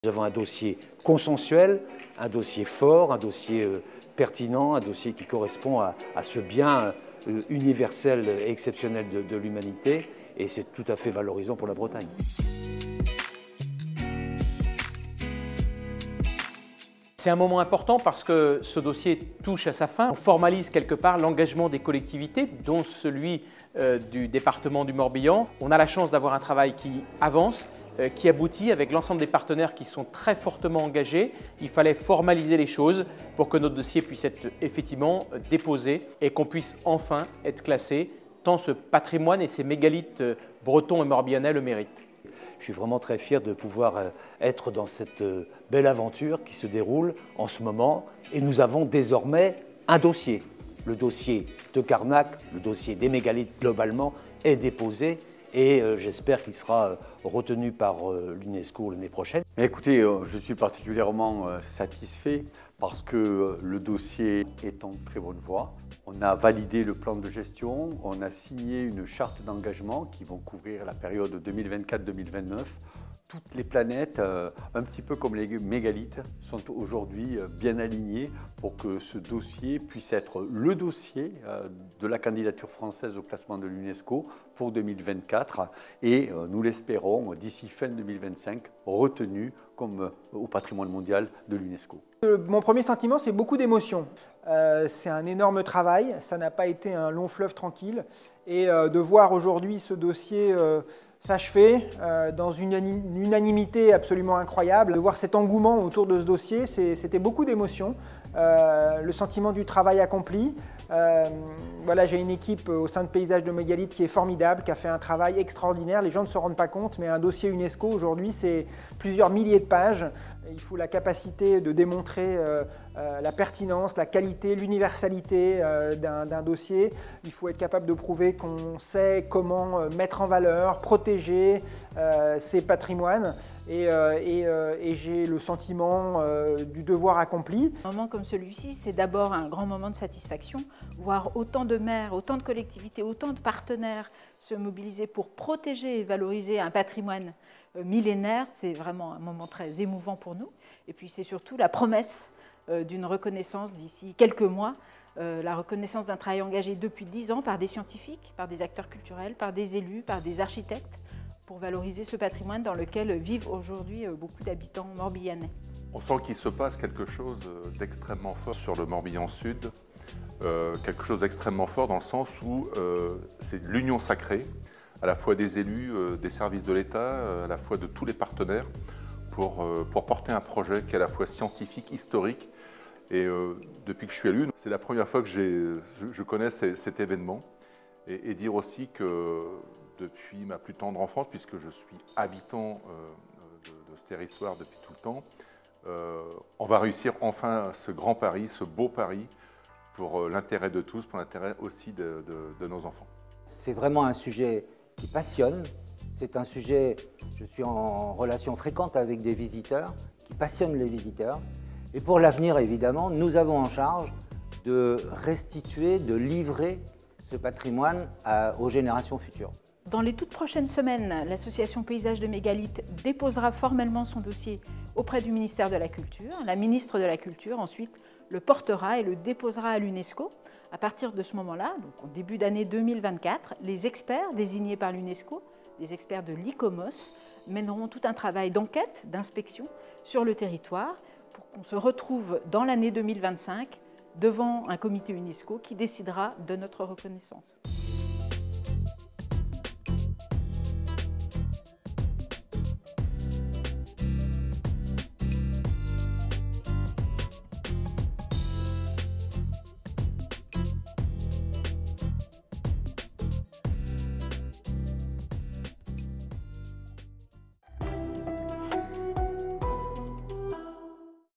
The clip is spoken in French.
Nous avons un dossier consensuel, un dossier fort, un dossier pertinent, un dossier qui correspond à ce bien universel et exceptionnel de l'humanité, et c'est tout à fait valorisant pour la Bretagne. C'est un moment important parce que ce dossier touche à sa fin. On formalise quelque part l'engagement des collectivités, dont celui du département du Morbihan. On a la chance d'avoir un travail qui avance, qui aboutit avec l'ensemble des partenaires qui sont très fortement engagés. Il fallait formaliser les choses pour que notre dossier puisse être effectivement déposé et qu'on puisse enfin être classé, tant ce patrimoine et ces mégalithes bretons et morbihanais le méritent. Je suis vraiment très fier de pouvoir être dans cette belle aventure qui se déroule en ce moment. Et nous avons désormais un dossier. Le dossier de Carnac, le dossier des mégalithes globalement est déposé et j'espère qu'il sera retenu par l'UNESCO l'année prochaine. Écoutez, je suis particulièrement satisfait parce que le dossier est en très bonne voie. On a validé le plan de gestion, on a signé une charte d'engagement qui vont couvrir la période 2024-2029. Toutes les planètes, un petit peu comme les mégalithes, sont aujourd'hui bien alignées pour que ce dossier puisse être le dossier de la candidature française au classement de l'UNESCO pour 2024 et nous l'espérons d'ici fin 2025 retenu comme au patrimoine mondial de l'UNESCO. Mon premier sentiment, c'est beaucoup d'émotion. C'est un énorme travail, ça n'a pas été un long fleuve tranquille et de voir aujourd'hui ce dossier s'achever dans une unanimité absolument incroyable. De voir cet engouement autour de ce dossier, c'était beaucoup d'émotions. Le sentiment du travail accompli. Voilà, j'ai une équipe au sein de Paysages de Mégalithes qui est formidable, qui a fait un travail extraordinaire. Les gens ne se rendent pas compte, mais un dossier UNESCO aujourd'hui, c'est plusieurs milliers de pages. Il faut la capacité de démontrer la pertinence, la qualité, l'universalité d'un dossier. Il faut être capable de prouver qu'on sait comment mettre en valeur, protéger ces patrimoines. Et j'ai le sentiment du devoir accompli. Un moment comme celui-ci, c'est d'abord un grand moment de satisfaction. Voir autant de maires, autant de collectivités, autant de partenaires se mobiliser pour protéger et valoriser un patrimoine millénaire, c'est vraiment un moment très émouvant pour nous. Et puis c'est surtout la promesse d'une reconnaissance d'ici quelques mois, la reconnaissance d'un travail engagé depuis 10 ans par des scientifiques, par des acteurs culturels, par des élus, par des architectes, pour valoriser ce patrimoine dans lequel vivent aujourd'hui beaucoup d'habitants morbihanais. On sent qu'il se passe quelque chose d'extrêmement fort sur le Morbihan Sud, quelque chose d'extrêmement fort dans le sens où c'est l'union sacrée, à la fois des élus, des services de l'État, à la fois de tous les partenaires, pour porter un projet qui est à la fois scientifique, historique. Et depuis que je suis élu, c'est la première fois que je connais cet événement. Et dire aussi que depuis ma plus tendre enfance, puisque je suis habitant de ce territoire depuis tout le temps, on va réussir enfin ce grand pari, ce beau pari, pour l'intérêt de tous, pour l'intérêt aussi de nos enfants. C'est vraiment un sujet qui passionne. C'est un sujet, je suis en relation fréquente avec des visiteurs, qui passionnent les visiteurs. Et pour l'avenir, évidemment, nous avons en charge de restituer, de livrer ce patrimoine aux générations futures. Dans les toutes prochaines semaines, l'association Paysages de Mégalithes déposera formellement son dossier auprès du ministère de la Culture. La ministre de la Culture ensuite le portera et le déposera à l'UNESCO. À partir de ce moment-là, donc au début d'année 2024, les experts désignés par l'UNESCO, les experts de l'ICOMOS, mèneront tout un travail d'enquête, d'inspection sur le territoire pour qu'on se retrouve dans l'année 2025 devant un comité UNESCO qui décidera de notre reconnaissance.